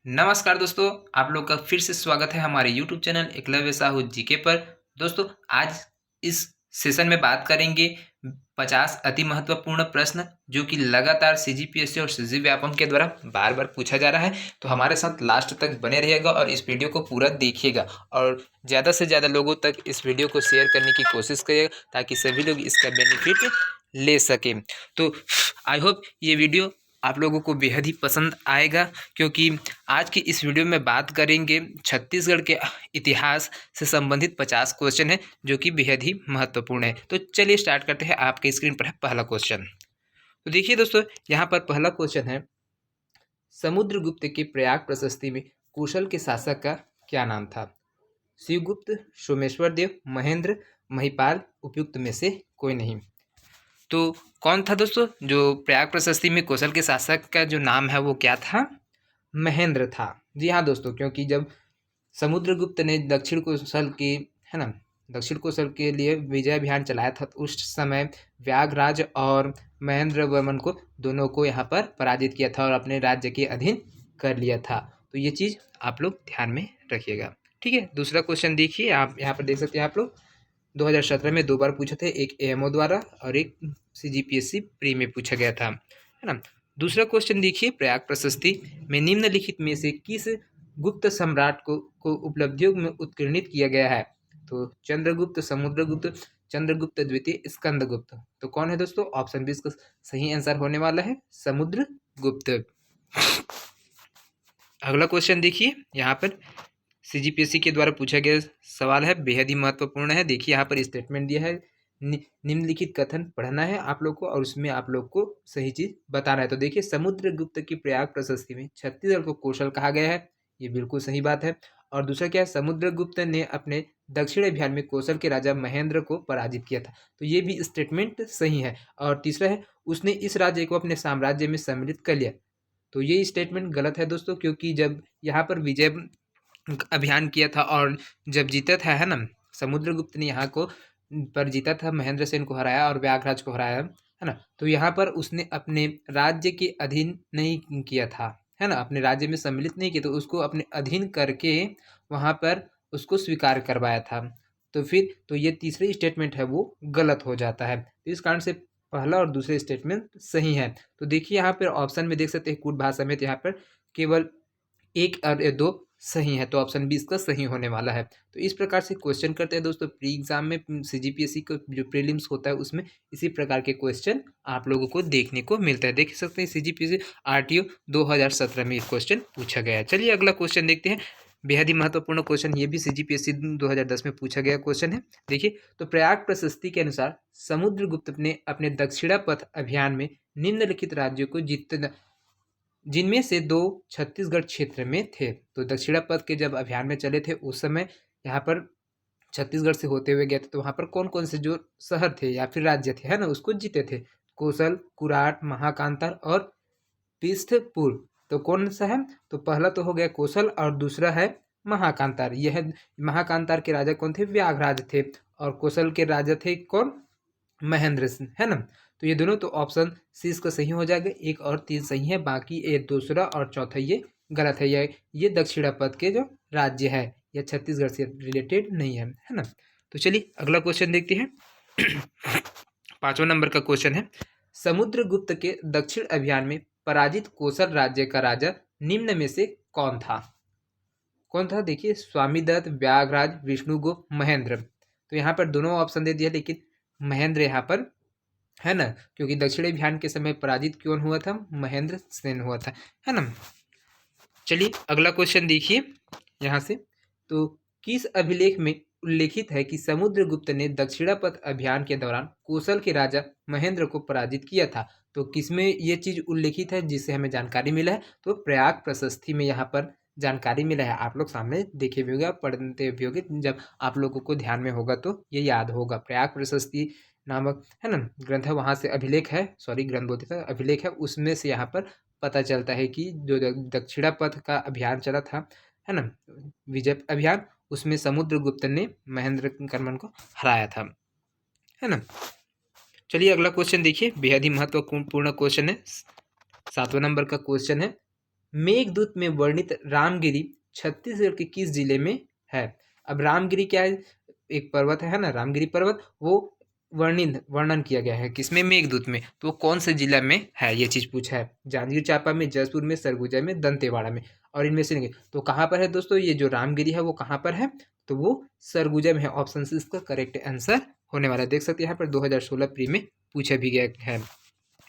नमस्कार दोस्तों, आप लोग का फिर से स्वागत है हमारे YouTube channel Eklavya Sahu GK पर। दोस्तों, आज इस सेशन में बात करेंगे 50 अति महत्वपूर्ण प्रश्न जो कि लगातार सीजीपीएससी और सीजी व्यापम के द्वारा बार बार पूछा जा रहा है। तो हमारे साथ लास्ट तक बने रहिएगा और इस वीडियो को पूरा देखिएगा और ज़्यादा से ज़्यादा लोगों तक इस वीडियो को शेयर करने की कोशिश करिएगा ताकि सभी लोग इसका बेनिफिट ले सकें। तो आई होप ये वीडियो आप लोगों को बेहद ही पसंद आएगा, क्योंकि आज की इस वीडियो में बात करेंगे छत्तीसगढ़ के इतिहास से संबंधित 50 क्वेश्चन है जो कि बेहद ही महत्वपूर्ण है। तो चलिए स्टार्ट करते हैं। आपके स्क्रीन पर है पहला क्वेश्चन। तो देखिए दोस्तों, यहाँ पर पहला क्वेश्चन है, समुद्रगुप्त के प्रयाग प्रशस्ति में कौशल के शासक का क्या नाम था? शिवगुप्त, सोमेश्वर देव, महेंद्र, महिपाल, उपयुक्त में से कोई नहीं। तो कौन था दोस्तों जो प्रयाग प्रशस्ति में कौशल के शासक का जो नाम है वो क्या था? महेंद्र था। जी हाँ दोस्तों, क्योंकि जब समुद्रगुप्त ने दक्षिण कौशल के लिए विजय अभियान चलाया था, तो उस समय व्याघराज और महेंद्र वर्मन को दोनों को यहाँ पर पराजित किया था और अपने राज्य के अधीन कर लिया था। तो ये चीज़ आप लोग ध्यान में रखिएगा। ठीक है, दूसरा क्वेश्चन देखिए, आप यहाँ पर देख सकते हैं। आप लोग 2017 में 2 बार पूछे थे, एक एएमओ द्वारा और एक सीजीपीएससी प्री में पूछा गया था, है ना। दूसरा क्वेश्चन देखिए, प्रयाग प्रशस्ति में निम्नलिखित में से किस गुप्त सम्राट को उपलब्धियों में उत्कीर्णित किया गया है? तो चंद्रगुप्त, समुद्रगुप्त, चंद्रगुप्त द्वितीय, स्कंदगुप्त। तो कौन है दोस्तों? ऑप्शन बी इसका सही आंसर होने वाला है, समुद्रगुप्त। अगला क्वेश्चन देखिए, यहाँ पर सीजीपीएससी के द्वारा पूछा गया सवाल है, बेहद ही महत्वपूर्ण है। देखिए यहाँ पर स्टेटमेंट दिया है, निम्नलिखित कथन पढ़ना है आप लोग को और उसमें आप लोग को सही चीज बताना है। तो देखिए, समुद्रगुप्त की प्रयाग प्रशस्ति में छत्तीसगढ़ को कौशल कहा गया है, ये बिल्कुल सही बात है। और दूसरा क्या है, समुद्रगुप्त ने अपने दक्षिण अभियान में कौशल के राजा महेंद्र को पराजित किया था, तो ये भी स्टेटमेंट सही है। और तीसरा है, उसने इस राज्य को अपने साम्राज्य में सम्मिलित कर लिया, तो ये स्टेटमेंट गलत है दोस्तों, क्योंकि जब यहाँ पर विजय अभियान किया था और जब जीता था, है ना, समुद्रगुप्त ने यहाँ को पर जीता था, महेंद्र सेन को हराया और व्याघराज को हराया, है ना। तो यहाँ पर उसने अपने राज्य के अधीन नहीं किया था, है ना, अपने राज्य में सम्मिलित नहीं किया, तो उसको अपने अधीन करके वहाँ पर उसको स्वीकार करवाया था। तो फिर तो ये तीसरी स्टेटमेंट है वो गलत हो जाता है। तो इस कारण से पहला और दूसरे स्टेटमेंट सही है। तो देखिए यहाँ पर ऑप्शन में देख सकते हैं, कूट भाषा में यहाँ पर केवल 1 और 2 सही है, तो ऑप्शन बी इसका सही होने वाला है। तो इस प्रकार से क्वेश्चन करते हैं दोस्तों, प्री एग्जाम में सीजीपीएससी का जो प्रीलिम्स होता है उसमें इसी प्रकार के क्वेश्चन आप लोगों को देखने को मिलता है। देख सकते हैं सीजीपीएससी आरटीओ 2017 में ये क्वेश्चन पूछा गया है। चलिए अगला क्वेश्चन देखते हैं, बेहद ही महत्वपूर्ण क्वेश्चन, ये भी सीजीपीएससी 2010 में पूछा गया क्वेश्चन है। देखिए, तो प्रयाग प्रशस्ति के अनुसार समुद्रगुप्त ने अपने दक्षिणापथ अभियान में निम्नलिखित राज्यों को जीतना, जिनमें से 2 छत्तीसगढ़ क्षेत्र में थे। तो दक्षिणापथ के जब अभियान में चले थे उस समय यहाँ पर छत्तीसगढ़ से होते हुए गए थे, तो वहाँ पर कौन कौन से जो शहर थे या फिर राज्य थे, है ना, उसको जीते थे? कौशल, कुराट, महाकांतार और पृष्ठपुर। तो कौन सा है? तो पहला तो हो गया कौशल और दूसरा है महाकांतार। यह महाकांतार के राजा कौन थे? व्याघराज थे। और कौशल के राजा थे कौन? महेंद्र सिंह, है ना। तो ये दोनों, तो ऑप्शन सी इसका सही हो जाएगा, 1 और 3 सही है, बाकी ये दूसरा और चौथा ये गलत है। ये दक्षिणापथ के जो राज्य है यह छत्तीसगढ़ से रिलेटेड नहीं है ना। तो चलिए अगला क्वेश्चन देखते हैं। 5वां नंबर का क्वेश्चन है, समुद्रगुप्त के दक्षिण अभियान में पराजित कौशल राज्य का राजा निम्न में से कौन था? कौन था? देखिए, स्वामीदत्त, व्याघराज, विष्णुगुप्त, महेंद्र। तो यहाँ पर दोनों ऑप्शन दे दिया, लेकिन महेंद्र यहाँ पर है ना, क्योंकि दक्षिणी अभियान के समय पराजित कौन हुआ था? महेंद्र सेन हुआ था, है ना। चलिए अगला क्वेश्चन देखिए यहाँ से, तो किस अभिलेख में उल्लेखित है कि समुद्रगुप्त ने दक्षिणापथ अभियान के दौरान कौशल के राजा महेंद्र को पराजित किया था? तो किसमें ये चीज उल्लेखित है जिससे हमें जानकारी मिला है? तो प्रयाग प्रशस्ति में यहाँ पर जानकारी मिला है। आप लोग सामने देखे भी होगा, पढ़ते भी होगे, जब आप लोगों को ध्यान में होगा तो ये याद होगा। प्रयाग प्रशस्ति नामक, है ना, ग्रंथ है, वहाँ से अभिलेख है, सॉरी ग्रंथ बोलते थे, अभिलेख है, उसमें से यहाँ पर पता चलता है कि जो दक्षिणापथ का अभियान चला था, है ना, विजय अभियान, उसमें समुद्रगुप्त ने महेंद्र कर्मन को हराया था, है ना। चलिए अगला क्वेश्चन देखिए, बेहद ही महत्वपूर्ण क्वेश्चन है, 7वां नंबर का क्वेश्चन है। मेघदूत में वर्णित रामगिरी छत्तीसगढ़ के किस जिले में है? अब रामगिरी क्या है? एक पर्वत है ना, रामगिरी पर्वत, वो वर्णन किया गया है किसमें? मेघदूत में। तो वो कौन से जिला में है, ये चीज पूछा है। जांजगीर चांपा में, जसपुर में, सरगुजा में, दंतेवाड़ा में, और इनमें से नहीं। तो कहाँ पर है दोस्तों ये जो रामगिरी है वो कहाँ पर है? तो वो सरगुजा में है। ऑप्शन सी इसका करेक्ट आंसर होने वाला है। देख सकते हैं यहाँ पर 2016 प्री में पूछा भी गया है।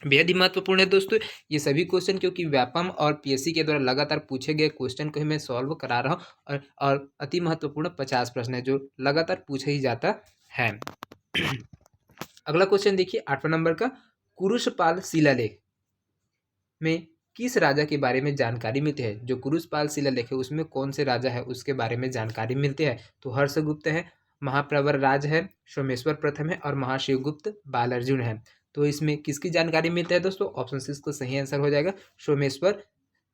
बेहद ही महत्वपूर्ण है दोस्तों ये सभी क्वेश्चन, क्योंकि व्यापम और पीएससी के द्वारा लगातार पूछे गए क्वेश्चन को ही मैं सॉल्व करा रहा हूँ, और अति महत्वपूर्ण 50 प्रश्न है जो लगातार पूछा ही जाता है। अगला क्वेश्चन देखिए 8वां नंबर का, कुरुशपाल शिलालेख में किस राजा के बारे में जानकारी मिलती है? जो कुरुशपाल शिलालेख है उसमें कौन से राजा है उसके बारे में जानकारी मिलती है? तो हर्षगुप्त है, महाप्रवर राज है, सोमेश्वर प्रथम है, और महाशिवगुप्त बालार्जुन है। तो इसमें किसकी जानकारी मिलती है दोस्तों? ऑप्शन सी इसका सही आंसर हो जाएगा। सोमेश्वर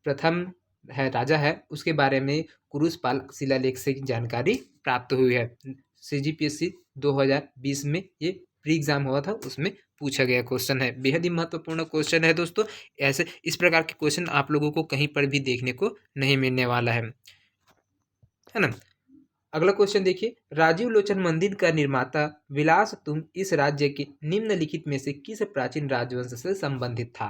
प्रथम है राजा है, उसके बारे में कुरुशपाल शिलालेख से जानकारी प्राप्त हुई है। CGPSC 2020 में ये प्री एग्जाम हुआ था, उसमें पूछा गया क्वेश्चन है। बेहद ही महत्वपूर्ण क्वेश्चन है दोस्तों। ऐसे इस प्रकार के क्वेश्चन आप लोगों को कहीं पर भी देखने को नहीं मिलने वाला है ना। अगला क्वेश्चन देखिए, राजीव लोचन मंदिर का निर्माता विलास तुंग इस राज्य के निम्नलिखित में से किस प्राचीन राजवंश से संबंधित था?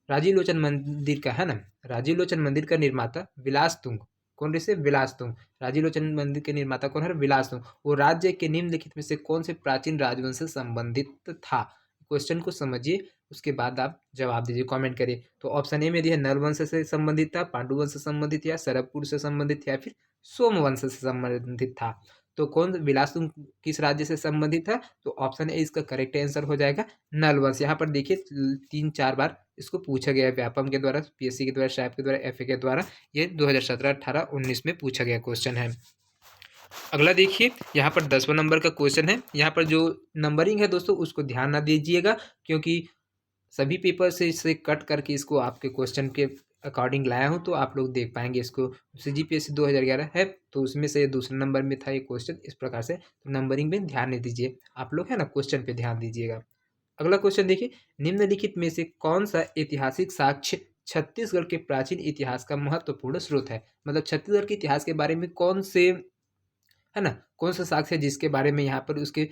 राजीव लोचन मंदिर का है ना, राजीव लोचन मंदिर का निर्माता विलास तुंग, कौन से? विलास तुंग। राजीव लोचन मंदिर के निर्माता कौन है? विलास तुंग। वो राज्य के निम्नलिखित में से कौन से प्राचीन राजवंश से संबंधित था? क्वेश्चन को समझिए, उसके बाद आप जवाब दीजिए, कमेंट करिए। तो ऑप्शन ए में दिया नल वंश से संबंधित था, पांडु वंश से संबंधित, या सरभपुर से संबंधित, या फिर सोम वंश से संबंधित था। तो कौन विलास तुंग किस राज्य से संबंधित था? तो ऑप्शन ए इसका करेक्ट आंसर हो जाएगा नल वंश। यहाँ पर देखिए 3-4 बार इसको पूछा गया है व्यापम के द्वारा, पीएससी के द्वारा, शैप के द्वारा, एफए के द्वारा। ये 2017, 18, 19 में पूछा गया क्वेश्चन है। अगला देखिए यहाँ पर 10वां नंबर का क्वेश्चन है। यहाँ पर जो नंबरिंग है दोस्तों उसको ध्यान ना दीजिएगा, क्योंकि सभी पेपर से इसे कट करके इसको आपके क्वेश्चन के अकॉर्डिंग लाया हूँ, तो आप लोग देख पाएंगे इसको। CGPSC 2011 है, तो उसमें से दूसरे नंबर में था ये क्वेश्चन इस प्रकार से। तो नंबरिंग में ध्यान नहीं दीजिए आप लोग, है ना, क्वेश्चन पे ध्यान दीजिएगा। अगला क्वेश्चन देखिए, निम्नलिखित में से कौन सा ऐतिहासिक साक्ष्य छत्तीसगढ़ के प्राचीन इतिहास का महत्वपूर्ण स्रोत है? मतलब छत्तीसगढ़ के इतिहास के बारे में कौन से, है ना, कौन सा साक्ष्य है जिसके बारे में यहाँ पर उसके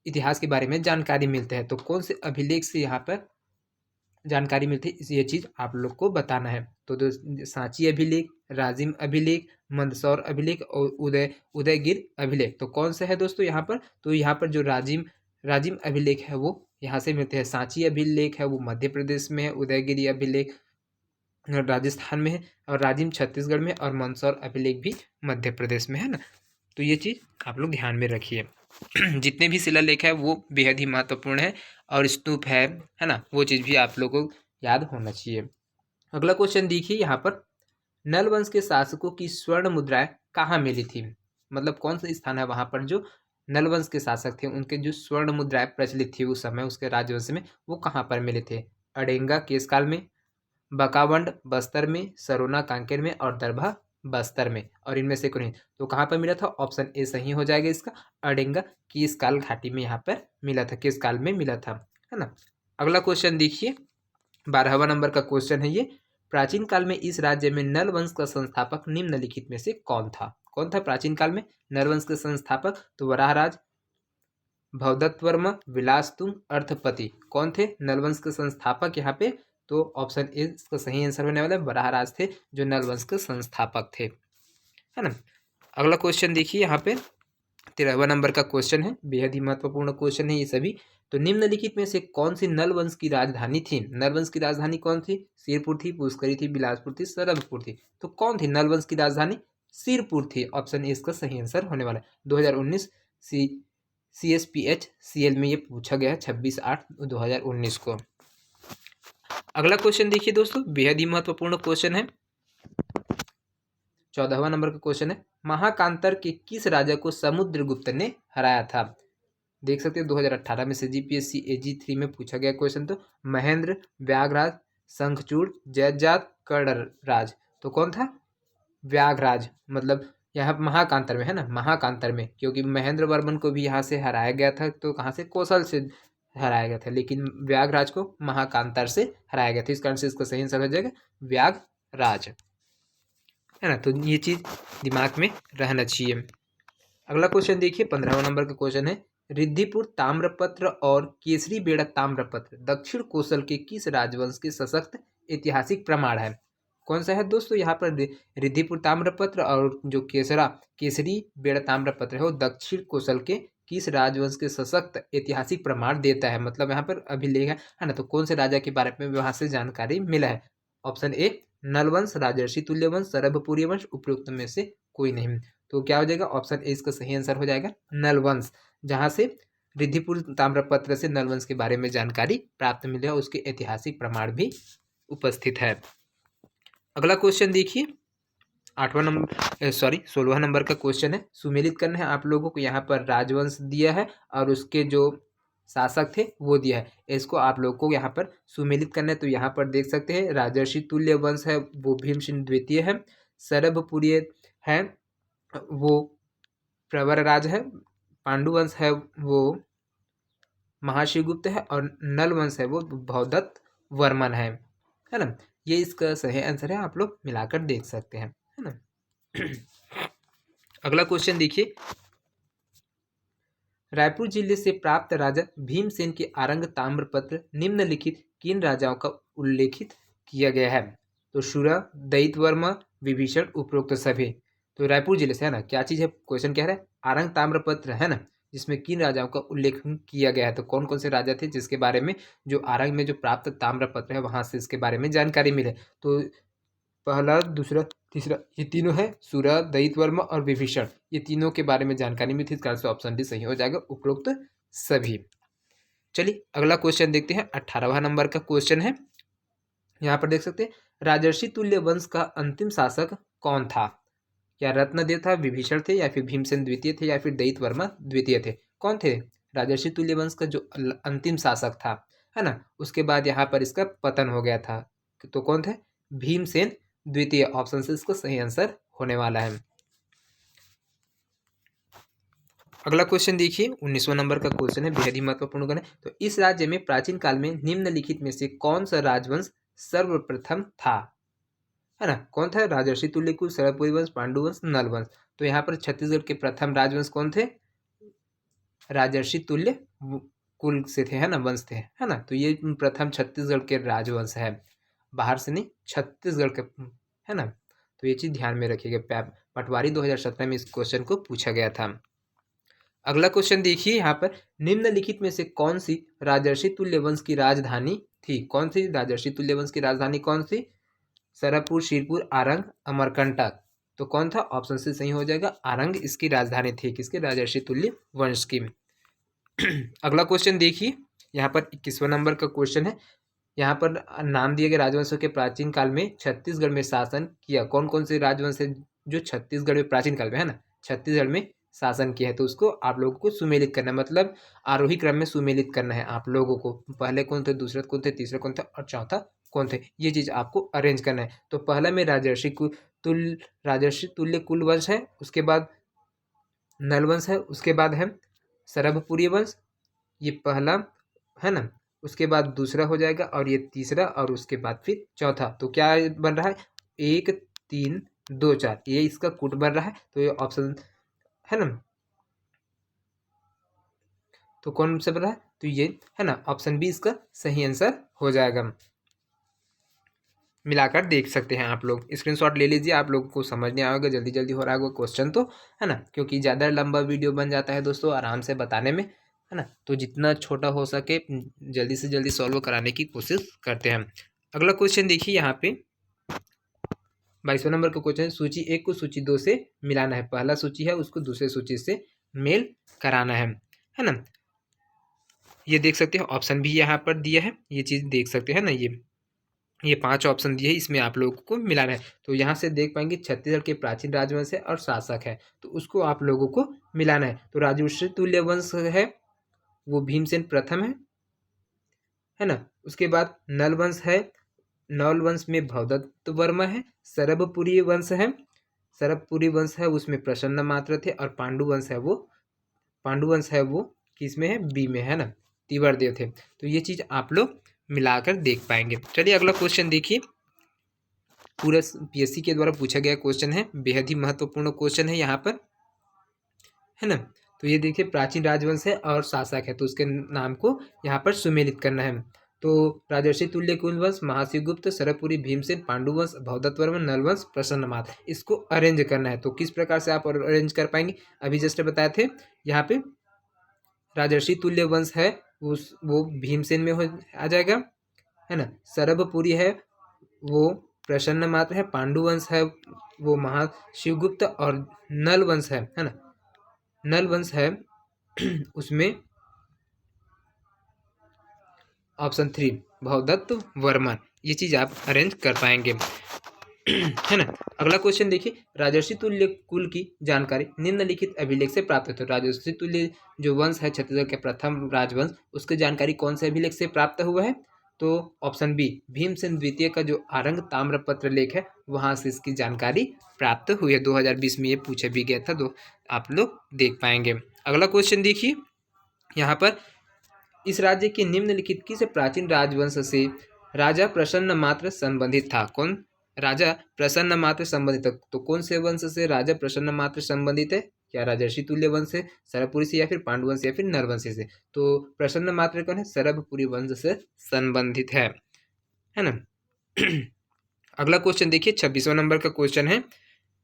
इतिहास के बारे में जानकारी मिलते हैं? तो कौन से अभिलेख से यहाँ पर जानकारी मिलती है, ये चीज़ आप लोग को बताना है। तो सांची अभिलेख, राजिम अभिलेख, मंदसौर अभिलेख, और उदयगिर अभिलेख। तो कौन सा है दोस्तों यहाँ पर? तो यहाँ पर जो राजिम अभिलेख है वो यहाँ से मिलते हैं। सांची अभिलेख है वो मध्य प्रदेश में है, उदयगिरी अभिलेख राजस्थान में है, और राजिम छत्तीसगढ़ में, और मंदसौर अभिलेख भी मध्य प्रदेश में है ना। तो ये चीज़ आप लोग ध्यान में रखिए। जितने भी शिलालेख है वो बेहद ही महत्वपूर्ण है, और स्तूप है ना, वो चीज़ भी आप लोगों को याद होना चाहिए। अगला क्वेश्चन देखिए यहाँ पर, नल वंश के शासकों की स्वर्ण मुद्राएं कहाँ मिली थी? मतलब कौन सा स्थान है वहाँ पर जो नल वंश के शासक थे उनके जो स्वर्ण मुद्राएं प्रचलित थी उस समय उसके राजवंश में, वो कहाँ पर मिले थे? अडेंगा केसकाल में, बकावंड बस्तर में, सरोना कांकेर में, और दरभा बस्तर में, और इनमें से कोई नहीं। तो कहाँ पर मिला था? ऑप्शन ए सही हो जाएगा इसका, अडेंगा केसकाल घाटी में यहाँ पर मिला था, केसकाल में मिला था, है ना। अगला क्वेश्चन देखिए 12वां नंबर का क्वेश्चन है ये, प्राचीन काल में इस राज्य में नल वंश का संस्थापक निम्नलिखित में से कौन था? कौन था प्राचीन काल में नल वंश के संस्थापक? तो वराहराज, भवदत्त वर्मा, विलास तुंग, अर्थपति। कौन थे नल वंश के संस्थापक यहाँ पे? तो ऑप्शन ए इसका सही आंसर होने वाला है, वराहराज थे जो नल वंश के संस्थापक थे, है ना। अगला क्वेश्चन देखिए यहाँ पे 13वां नंबर का क्वेश्चन है, बेहद ही महत्वपूर्ण क्वेश्चन है ये सभी। तो निम्नलिखित में से कौन सी नल वंश की राजधानी थी? नल वंश की राजधानी कौन थी? सिरपुर थी, पुष्करी थी, बिलासपुर थी, सरभपुर थी। तो कौन थी नल वंश की राजधानी? सिरपुर थी। ऑप्शन ए इसका सही आंसर होने वाला है। 2019 CSPHCL में ये पूछा गया है 26/8/2019 को। अगला क्वेश्चन देखिए दोस्तों, बेहद ही महत्वपूर्ण क्वेश्चन है, 14वां नंबर का क्वेश्चन है, महाकांतर के किस राजा को समुद्रगुप्त ने हराया था? देख सकते हैं 2018 में CGPSC AG3 में पूछा गया क्वेश्चन। तो महेंद्र, व्याघराज, शंखचूड़, जयजात, कर्णराज। तो कौन था? व्याघराज। मतलब यहाँ महाकांतर में है ना, महाकांतर में, क्योंकि महेंद्र वर्मन को भी यहाँ से हराया गया था। तो कहाँ से? कौशल से हराया गया था, लेकिन व्याघराज को महाकांतर से हराया गया था। इस कारण से इसका सही आंसर हो जाएगा व्याघराज। राज, है ना। तो ये चीज दिमाग में रहना चाहिए। अगला क्वेश्चन देखिए, 15वां नंबर का क्वेश्चन है, रिद्धिपुर ताम्रपत्र और केसरी बेड़ा ताम्रपत्र दक्षिण कोसल के किस राजवंश के सशक्त ऐतिहासिक प्रमाण है? कौन सा है दोस्तों? यहाँ पर रिद्धिपुर ताम्रपत्र और जो केसरी बेड़ा ताम्रपत्र है वो दक्षिण कोसल के किस राजवंश के सशक्त ऐतिहासिक प्रमाण देता है, मतलब यहाँ पर अभिलेख है ना। तो कौन से राजा के बारे में वहां से जानकारी मिला है? ऑप्शन ए नलवंश, राजर्षि तुल्यवंश, सरभपुरी वंश, उपरोक्त में से कोई नहीं। तो क्या हो जाएगा? ऑप्शन ए इसका सही आंसर हो जाएगा नलवंश, जहां से रिद्धिपुर ताम्रपत्र से नलवंश के बारे में जानकारी प्राप्त मिले और उसके ऐतिहासिक प्रमाण भी उपस्थित है। अगला क्वेश्चन देखिए, 16वां नंबर का क्वेश्चन है, सुमेलित करना है आप लोगों को। यहाँ पर राजवंश दिया है और उसके जो शासक थे वो दिया है, इसको आप लोगों को यहाँ पर सुमेलित करना है। तो यहाँ पर देख सकते हैं, राजर्षि तुल्य वंश है वो भीमसेन द्वितीय है, सरभपुरी है वो प्रवरराज है, पांडुवंश है वो महाशिवगुप्त है और नल वंश है वो भवदत्त वर्मन है ना। ये इसका सही आंसर है, आप लोग मिलाकर देख सकते हैं, है ना। अगला क्वेश्चन देखिए, रायपुर जिले से प्राप्त राजा भीमसेन के आरंग ताम्रपत्र निम्नलिखित किन राजाओं का उल्लेखित किया गया है? तो शुरा, दैत्यवर्मा, विभीषण, उपरोक्त सभी। तो रायपुर जिले से, है ना, क्या चीज है? क्वेश्चन कह रहा है आरंग ताम्रपत्र, है ना, जिसमें किन राजाओं का उल्लेख किया गया है। तो कौन कौन से राजा थे जिसके बारे में जो आरंग में जो प्राप्त ताम्रपत्र है वहां से इसके बारे में जानकारी मिले? तो पहला, दूसरा, तीसरा, ये तीनों है, सूरा, दैत्यवर्मा और विभीषण, ये तीनों के बारे में जानकारी मिली थी। इसका आंसर ऑप्शन डी सही हो जाएगा, उपरोक्त सभी। चलिए अगला क्वेश्चन देखते हैं, 18वां नंबर का क्वेश्चन है। यहाँ पर देख सकते हैं, राजर्षि तुल्य वंश का अंतिम शासक कौन था? क्या रत्नदेव था, विभीषण थे, या फिर भीमसेन द्वितीय थे, या फिर दैत्यवर्मा द्वितीय थे? कौन थे राजर्षि तुल्य वंश का जो अंतिम शासक था, है ना? उसके बाद यहाँ पर इसका पतन हो गया था। तो कौन थे? भीमसेन द्वितीय, ऑप्शन से इसका सही आंसर होने वाला है। अगला क्वेश्चन देखिए, 19वां नंबर का क्वेश्चन है, बेहद ही महत्वपूर्ण है। तो इस राज्य में प्राचीन काल में निम्नलिखित में से कौन सा राजवंश सर्वप्रथम था? है ना, कौन था? राजर्षि तुल्य कुल, सरभपुरी वंश, पांडुवंश, नल वंश। तो यहाँ पर छत्तीसगढ़ के प्रथम राजवंश कौन थे? राजर्षि तुल्य कुल से थे, है ना, वंश थे, है ना। तो ये प्रथम छत्तीसगढ़ के राजवंश है, बाहर से नहीं, छत्तीसगढ़ के, है ना। तो ये चीज ध्यान में रखिएगा, पटवारी 2017 में इस क्वेश्चन को पूछा गया था। अगला क्वेश्चन देखिए, यहाँ पर निम्नलिखित में से कौन सी राजर्षि तुल्य वंश की राजधानी थी? कौन सी राजर्षि तुल्य वंश की राजधानी कौन सी? सरभपुर, शिरपुर, आरंग, अमरकंटक। तो कौन था? ऑप्शन से सही हो जाएगा, आरंग इसकी राजधानी थी, किसके? राजर्षि तुल्य वंश की। अगला क्वेश्चन देखिए, यहाँ पर 21वां नंबर का क्वेश्चन है। यहाँ पर नाम दिए गए राजवंशों के प्राचीन काल में छत्तीसगढ़ में शासन किया, कौन कौन से राजवंश है जो छत्तीसगढ़ में प्राचीन काल में, है ना, छत्तीसगढ़ में शासन किया है? तो उसको आप लोगों को सुमेलित करना है, मतलब आरोही क्रम में सुमेलित करना है आप लोगों को। पहले कौन थे, दूसरा कौन थे, तीसरा कौन था और चौथा कौन थे, ये चीज आपको अरेंज करना है। तो पहला में राजर्षि तुल्य कुल वंश है, उसके बाद नलवंश है, उसके बाद है सरभपुरी वंश, ये पहला, है ना, उसके बाद दूसरा हो जाएगा और ये तीसरा, और उसके बाद फिर चौथा। तो क्या बन रहा है? 1 3 2 4, ये इसका कूट बन रहा है। तो ये ऑप्शन, है ना, तो कौन सा बन रहा है? तो ये, है ना, ऑप्शन बी इसका सही आंसर हो जाएगा। मिलाकर देख सकते हैं आप लोग, स्क्रीनशॉट ले लीजिए, आप लोगों को समझ नहीं आएगा, जल्दी जल्दी हो रहा होगा क्वेश्चन, तो है ना, क्योंकि ज़्यादा लंबा वीडियो बन जाता है दोस्तों आराम से बताने में, है ना। तो जितना छोटा हो सके जल्दी से जल्दी सॉल्व कराने की कोशिश करते हैं। अगला क्वेश्चन देखिए, यहाँ पे 22वां नंबर का क्वेश्चन, सूची 1 को सूची 2 से मिलाना है। पहला सूची है उसको दूसरे सूची से मेल कराना है ना। ये देख सकते हैं, ऑप्शन भी यहाँ पर दिया है, ये चीज़ देख सकते हैं ना, ये 5 ऑप्शन दिए, इसमें आप लोगों को मिलाना है। तो यहाँ से देख पाएंगे छत्तीसगढ़ के प्राचीन राजवंश है और शासक है, तो उसको आप लोगों को मिलाना है। तो राजर्षि तुल्य वंश है वो भीमसेन प्रथम है ना। उसके बाद नल वंश है, नल वंश में भवदत्त वर्मा है। सरभपुरी वंश है उसमें प्रसन्न मात्र थे। और पांडुवंश है वो किस में है? बी में, है ना, तिवरदेव थे। तो ये चीज आप लोग मिलाकर देख पाएंगे। चलिए अगला क्वेश्चन देखिए, पूरा पीएससी के द्वारा पूछा गया क्वेश्चन है, बेहद ही महत्वपूर्ण क्वेश्चन है यहाँ पर, है ना। तो ये देखिए प्राचीन राजवंश है और शासक है, तो उसके नाम को यहाँ पर सुमेलित करना है। तो राजर्षि तुल्य कुलवंश, महाशिवगुप्त, सरपुरी, भीमसेन, पांडुवंश, भवदत्त वर्मन, नलवंश, प्रसन्नमात्र, इसको अरेंज करना है। तो किस प्रकार से आप अरेंज कर पाएंगे, अभी जस्ट बताए थे। यहाँ पे राजर्षि तुल्य वंश है वो भीमसेन में आ जाएगा, है ना। सरभपुरी है वो प्रसन्न मात्र है, पांडुवंश है वो महाशिवगुप्त, और नल वंश है ना, नल वंश है उसमें ऑप्शन 3 भवदत्त वर्मन, ये चीज आप अरेंज कर पाएंगे, है ना। अगला क्वेश्चन देखिए, राजर्षि तुल्य कुल की जानकारी निम्नलिखित अभिलेख से प्राप्त होती है। राजर्षि तुल्य जो वंश है छत्तीसगढ़ के प्रथम राजवंश, उसकी जानकारी कौन से अभिलेख से प्राप्त हुआ है, तो ऑप्शन बी भीमसेन द्वितीय का जो आरंग ताम्रपत्र लेख है वहां से इसकी जानकारी प्राप्त हुई है। 2020 में ये पूछा भी गया था, तो आप लोग देख पाएंगे। अगला क्वेश्चन देखिए, यहाँ पर इस राज्य के निम्नलिखित किस प्राचीन राजवंश से राजा प्रसन्न मात्र संबंधित था। कौन राजा प्रसन्न मात्र संबंधित है, तो कौन से वंश से राजा प्रसन्न मात्र संबंधित है, क्या राजर्षि तुल्य वंश से, सरभपुरी से, या फिर पांडुवंश, या फिर नरवंश से। तो प्रसन्न मात्र कौन है, सरभपुरी वंश से संबंधित है ना। अगला क्वेश्चन देखिए, 26वां नंबर का क्वेश्चन है।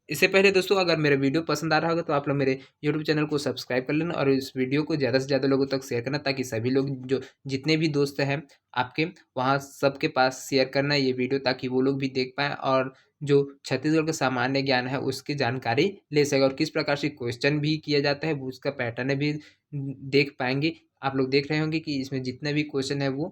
इससे पहले दोस्तों अगर मेरा वीडियो पसंद आ रहा होगा तो आप लोग मेरे यूट्यूब चैनल को सब्सक्राइब कर लेना और इस वीडियो को ज़्यादा से ज़्यादा लोगों तक शेयर करना, ताकि सभी लोग जो जितने भी दोस्त हैं आपके वहाँ सबके पास शेयर करना ये वीडियो, ताकि वो लोग भी देख पाएँ और जो छत्तीसगढ़ का सामान्य ज्ञान है उसकी जानकारी ले सके, और किस प्रकार से क्वेश्चन भी किया जाता है उसका पैटर्न भी देख पाएंगे। आप लोग देख रहे होंगे कि इसमें जितना भी क्वेश्चन है वो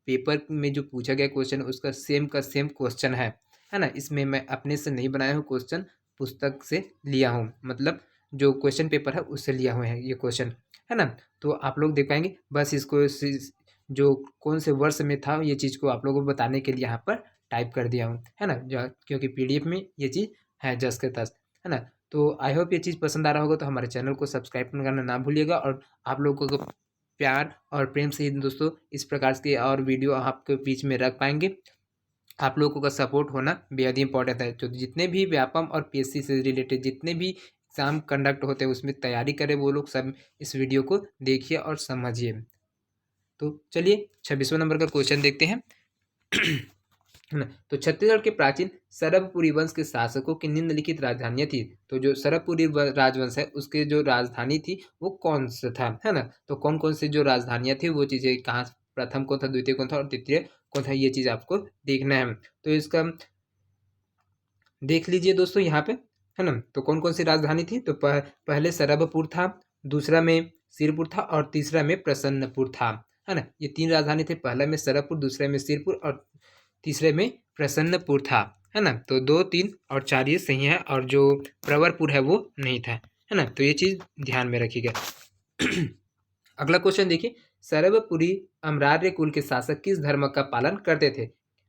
पेपर में जो पूछा गया क्वेश्चन उसका सेम का सेम क्वेश्चन है ना। इसमें मैं अपने से नहीं बनाया हूँ क्वेश्चन, पुस्तक से लिया हूँ, मतलब जो क्वेश्चन पेपर है उससे लिया हुआ है ये क्वेश्चन, है ना। तो आप लोग देख पाएंगे, बस इसको जो कौन से वर्ष में था ये चीज़ को आप लोगों को बताने के लिए यहाँ पर टाइप कर दिया हूँ, है ना, क्योंकि पीडीएफ में ये चीज़ है जस के तस, है ना। तो आई होप ये चीज़ पसंद आ रहा होगा, तो हमारे चैनल को सब्सक्राइब करना ना भूलिएगा, और आप लोगों को प्यार और प्रेम से ही दोस्तों इस प्रकार के और वीडियो आपके बीच में रख पाएंगे। आप लोगों का सपोर्ट होना बेहद ही इंपॉर्टेंट है। तो जितने भी व्यापम और पीएससी से रिलेटेड जितने भी एग्जाम कंडक्ट होते हैं उसमें तैयारी करें वो लोग सब इस वीडियो को देखिए और समझिए। तो चलिए 26वां नंबर का क्वेश्चन देखते हैं। तो छत्तीसगढ़ के प्राचीन सरभपुरी वंश के शासकों की निम्नलिखित राजधानियां थी। तो जो सरभपुरी राजवंश है उसके जो राजधानी थी वो कौन सा था, है ना। तो कौन कौन से जो राजधानियां थी वो चीजें कहाँ, प्रथम कौन था, द्वितीय कौन था और तृतीय कौन था, ये चीज आपको देखना है। तो इसका देख लीजिए दोस्तों यहाँ पे, है ना। तो कौन कौन सी राजधानी थी, तो पहले सरभपुर था, दूसरा में सिरपुर था और तीसरा में प्रसन्नपुर था, है ना। ये 3 राजधानी थे, पहला में सरभपुर, दूसरे में सिरपुर और तीसरे में प्रसन्नपुर था, है ना। तो 2, 3 और 4 ये सही है, और जो प्रवरपुर है वो नहीं था, है ना। तो ये चीज ध्यान में रखिएगा। अगला क्वेश्चन देखिए, सरभपुरी अमरार्य कुल के शासक किस धर्म का पालन करते थे,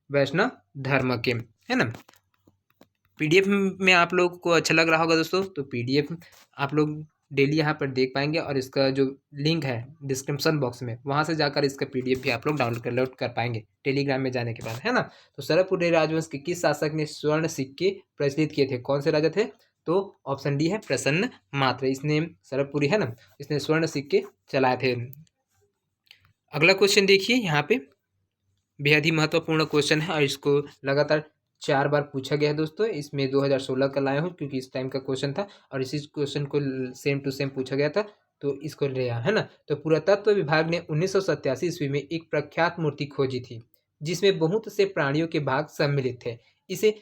वैष्णव धर्म के, है ना। पीडीएफ में आप लोग को अच्छा लग रहा होगा दोस्तों, तो पीडीएफ आप लोग डेली यहाँ पर देख पाएंगे, और इसका जो लिंक है डिस्क्रिप्शन बॉक्स में वहाँ से जाकर इसका पीडीएफ भी आप लोग डाउनलोड कर पाएंगे टेलीग्राम में जाने के बाद, है ना। तो सरभपुरी राजवंश के किस शासक ने स्वर्ण सिक्के प्रचलित किए थे, कौन से राजा थे, तो ऑप्शन डी है प्रसन्न मात्र, इसने सरभपुरी है ना, इसने स्वर्ण सिक्के चलाए थे। अगला क्वेश्चन देखिए, यहाँ पे बेहद ही महत्वपूर्ण क्वेश्चन है और इसको लगातार 4 बार पूछा गया है दोस्तों। इसमें 2016 का लाया हूँ क्योंकि इस टाइम का क्वेश्चन था, और इसी क्वेश्चन को सेम टू सेम पूछा गया था, तो इसको लिया है ना। तो पुरातत्व विभाग ने 1987 ईस्वी में एक प्रख्यात मूर्ति खोजी थी जिसमें बहुत से प्राणियों के भाग सम्मिलित थे। इसे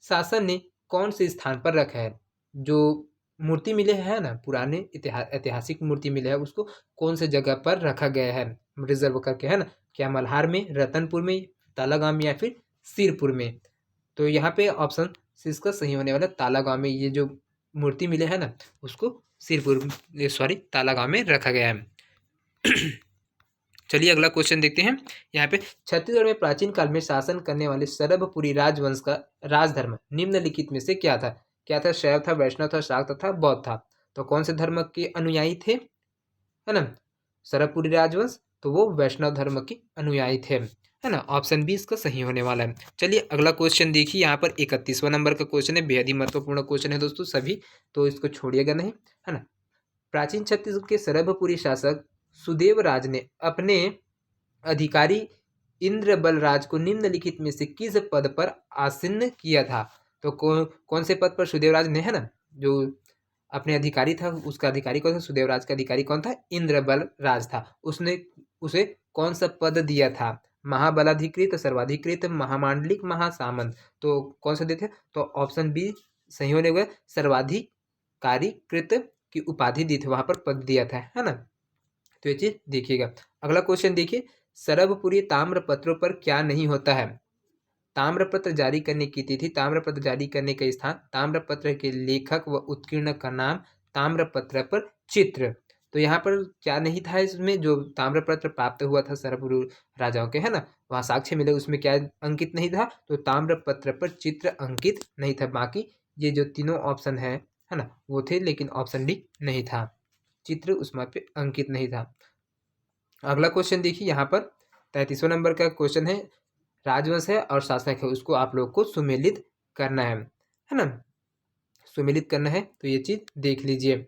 शासन ने कौन से स्थान पर रखा है, जो मूर्ति मिले है ना, पुराने ऐतिहासिक मूर्ति मिले है उसको कौन से जगह पर रखा गया है रिजर्व करके, है ना। क्या मल्हार में, रतनपुर में, तालागांव में, या फिर सिरपुर में। तो यहाँ पे ऑप्शन इसका सही होने वाला तालागांव में, ये जो मूर्ति मिले है ना उसको सिरपुर तालागांव में रखा गया है। चलिए अगला क्वेश्चन देखते हैं। यहाँ पे छत्तीसगढ़ में प्राचीन काल में शासन करने वाले सरभपुरी राजवंश का राजधर्म निम्नलिखित में से क्या था, शैव था, वैष्णव था, शाक्त था, बौद्ध था। तो कौन से धर्म के अनुयायी थे, है ना, सरभपुरी राजवंश, तो वो वैष्णव धर्म के अनुयायी थे, है ना। ऑप्शन बी इसका सही होने वाला है। चलिए अगला क्वेश्चन देखिए, यहाँ पर 31वां नंबर का क्वेश्चन है, बेहद ही महत्वपूर्ण क्वेश्चन है दोस्तों सभी, तो इसको छोड़िएगा नहीं, है ना। प्राचीन छत्तीसगढ़ के सरभपुरी शासक सुदेवराज ने अपने अधिकारी इंद्र बलराज को निम्नलिखित में से किस पद पर आसीन किया था? तो कौन से पद पर सुदेवराज ने, है ना, जो अपने अधिकारी था, उसका अधिकारी कौन था, सुदेवराज का अधिकारी कौन था, इंद्र बलराज था। उसने उसे कौन सा पद दिया था? महाबलाधिकृत, सर्वाधिकृत, महामांडलिक, महासामंत। तो कौन सा देते? तो ऑप्शन बी सही होने हुए सर्वाधिकारीकृत की उपाधि दी थी, वहां पर पद दिया था, है ना। तो ये चीज देखिएगा। अगला क्वेश्चन देखिए, सरभपुरी ताम्रपत्रों पर क्या नहीं होता है? ताम्रपत्र जारी करने की तिथि, ताम्रपत्र जारी करने का स्थान, ताम्रपत्र के लेखक व उत्कीर्ण का नाम, ताम्रपत्र पर चित्र। तो यहाँ पर क्या नहीं था इसमें? जो ताम्रपत्र प्राप्त हुआ था सरभपुर राजाओं के, है ना, वहाँ साक्ष्य मिले, उसमें क्या अंकित नहीं था? तो ताम्रपत्र पर चित्र अंकित नहीं था। बाकी ये जो तीनों ऑप्शन है ना, वो थे, लेकिन ऑप्शन डी नहीं था, चित्र उसमें पे अंकित नहीं था। अगला क्वेश्चन देखिए, यहाँ पर 33वां नंबर का क्वेश्चन है, राजवंश है और शासक है, उसको आप लोग को सुमेलित करना है ना, सुमेलित करना है। तो ये चीज देख लीजिए।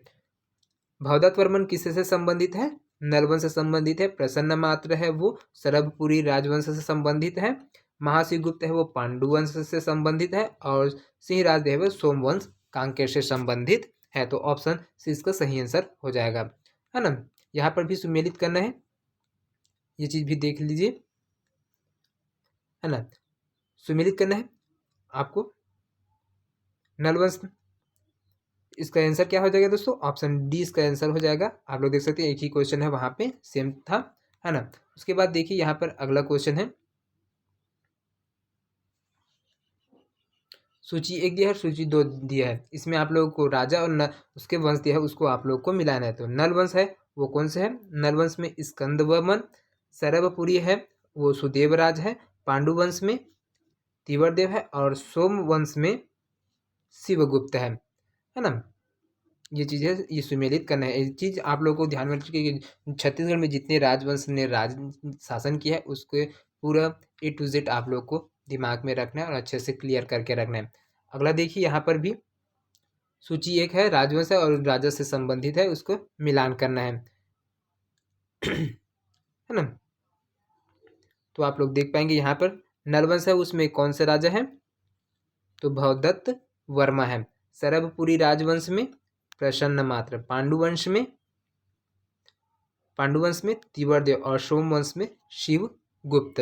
भवदत्त वर्मन किससे संबंधित है? नलवंश से संबंधित है। प्रसन्न मात्र है वो सरभपुरी राजवंश से संबंधित है। महासिगुप्त है वो पांडु वंश से संबंधित है। और सिंहराज है वो सोमवंश कांकेर से संबंधित है। तो ऑप्शन सी इसका सही आंसर हो जाएगा, है ना। यहाँ पर भी सुमेलित करना है, ये चीज भी देख लीजिए, है ना, सुमेलित करना है आपको। नलवंश, इसका आंसर क्या हो जाएगा दोस्तों? ऑप्शन डी इसका आंसर हो जाएगा। आप लोग देख सकते हैं एक ही क्वेश्चन है, वहां पे सेम था, है ना। उसके बाद देखिए यहाँ पर अगला क्वेश्चन है, सूची 1 दिया है, सूची 2 दिया है। इसमें आप लोगों को राजा और उसके वंश दिया है, उसको आप लोग को मिलाना है। तो नल वंश है वो कौन से है? नल वंश में स्कंद वर्मन, सरभपुरी है वो सुदेवराज है, पांडु वंश में तिवरदेव है, और सोम वंश में शिवगुप्त है ना। ये चीज़ है, ये सुमेलित करना है। ये चीज़ आप लोगों को ध्यान में रखिए कि छत्तीसगढ़ में जितने राजवंश ने राज शासन किया है, उसके पूरा ए टू जेड आप लोग को दिमाग में रखना है और अच्छे से क्लियर करके रखना है। अगला देखिए, यहाँ पर भी सूची 1 है, राजवंश है और राजा से संबंधित है, उसको मिलान करना है ना। तो आप लोग देख पाएंगे यहाँ पर नलवंश है, उसमें कौन से राजा है? तो भवदत्त वर्मा है। सरभपुरी राजवंश में प्रसन्न मात्र, पांडुवंश में तिवरदेव और सोमवंश में शिवगुप्त।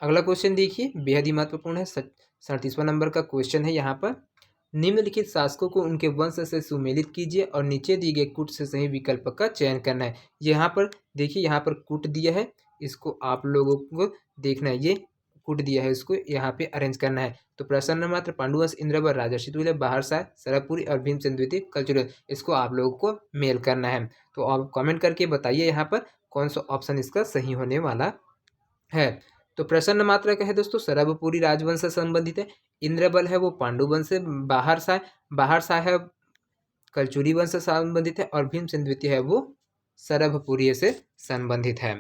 अगला क्वेश्चन देखिए, बेहद ही महत्वपूर्ण है, 37वां नंबर का क्वेश्चन है। यहाँ पर निम्नलिखित शासकों को उनके वंश से सुमेलित कीजिए और नीचे दिए गए कूट से सही विकल्प का चयन करना है। यहाँ पर देखिए, यहाँ पर कूट दिया है, इसको आप लोगों को देखना है, ये कूट दिया है, इसको यहाँ पे अरेंज करना है। तो प्रसन्न मात्र, पांडुवंश, इंद्रवर, राजर्षि तुल्य, बाहरसाह, सरभपुरी और भीमसेन द्वितीय, कलचुरल, इसको आप लोगों को मेल करना है। तो आप कमेंट करके बताइए यहाँ पर कौन सा ऑप्शन इसका सही होने वाला है। तो प्रसन्न मात्रा का है दोस्तों, सरभपुरी राजवंश से संबंधित है। इंद्रबल है वो पांडु वंश से, बाहर साहब कलचुरी वंश से संबंधित है। और भीमसेन द्वितीय है वो सरभपुरी से संबंधित है।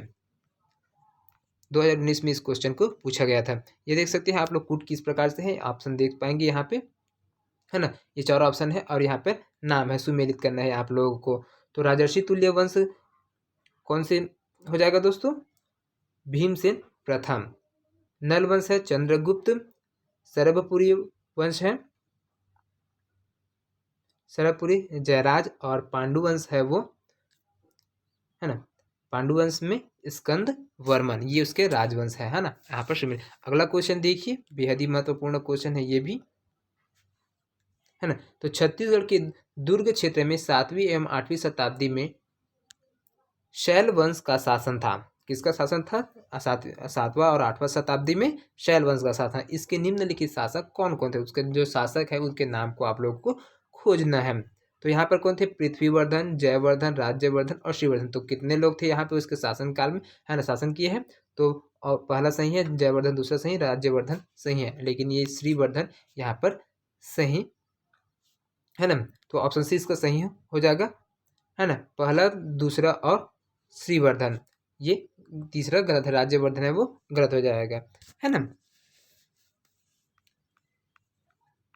2019 में इस क्वेश्चन को पूछा गया था। ये देख सकते हैं आप लोग कूट किस प्रकार से है, ऑप्शन देख पाएंगे यहाँ पे, है ना। ये 4 ऑप्शन है और यहाँ पे नाम है, सुमेलित करना है आप लोगों को। तो राजर्षि तुल्य वंश कौन से हो जाएगा दोस्तों? भीमसेन प्रथम। नल वंश है चंद्रगुप्त, सरभपुरी वंश है सरभपुरी जयराज, और पांडु वंश है वो, है ना, पांडु वंश में स्कंद वर्मन, ये उसके राजवंश है ना। यहाँ पर शामिल। अगला क्वेश्चन देखिए, बेहद ही महत्वपूर्ण क्वेश्चन है ये भी, है ना। तो छत्तीसगढ़ के दुर्ग क्षेत्र में 7वीं एवं 8वीं शताब्दी में शैल वंश का शासन था। किसका शासन था? 7वां और 8वां शताब्दी में शैल वंश का शासन। इसके निम्नलिखित शासक कौन कौन थे? उसके जो शासक है उनके नाम को आप लोग को खोजना है। तो यहाँ पर कौन थे? पृथ्वीवर्धन, जयवर्धन, राज्यवर्धन और श्रीवर्धन। तो कितने लोग थे यहाँ पे उसके शासन काल में, है ना, शासन किए हैं? तो और पहला सही है जयवर्धन, दूसरा सही राज्यवर्धन सही है, लेकिन ये श्रीवर्धन यहाँ पर सही है ना। तो ऑप्शन सी इसका सही हो जाएगा, है ना, पहला, दूसरा और श्रीवर्धन। ये तीसरा गलत है, राज्यवर्धन है वो गलत हो जाएगा, है ना।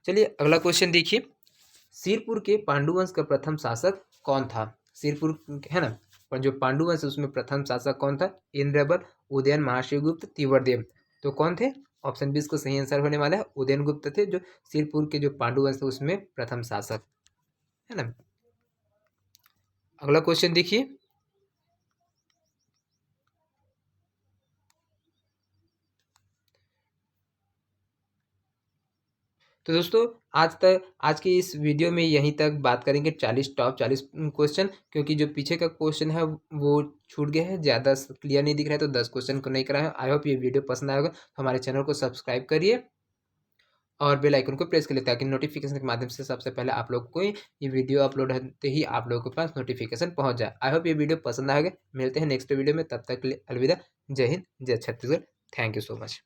चलिए अगला क्वेश्चन देखिए, सिरपुर के पांडुवंश का प्रथम शासक कौन था। सिरपुर है ना, पर जो पांडुवंश उसमें प्रथम शासक कौन था, इंद्रबल, उदयन, महाशिवगुप्त, तीव्रदेव। तो कौन थे, ऑप्शन बी इसको सही आंसर होने वाला है, उदयन गुप्त थे जो सिरपुर के जो पांडुवंश थे उसमें प्रथम शासक, है ना। अगला क्वेश्चन देखिए, तो दोस्तों आज की इस वीडियो में यहीं तक बात करेंगे 40 क्वेश्चन, क्योंकि जो पीछे का क्वेश्चन है वो छूट गया है, ज़्यादा क्लियर नहीं दिख रहा है, तो 10 क्वेश्चन को नहीं करा है। आई होप ये वीडियो पसंद आएगा, तो हमारे चैनल को सब्सक्राइब करिए और बेल आइकन को प्रेस करिए, ताकि नोटिफिकेशन के माध्यम से सबसे पहले आप लोग को ये वीडियो अपलोड होते ही आप लोगों के पास नोटिफिकेशन पहुंच जाए। आई होप ये वीडियो पसंद आएगा। मिलते हैं नेक्स्ट वीडियो में, तब तक के लिए अलविदा। जय हिंद, जय Chhattisgarh. Thank you so much.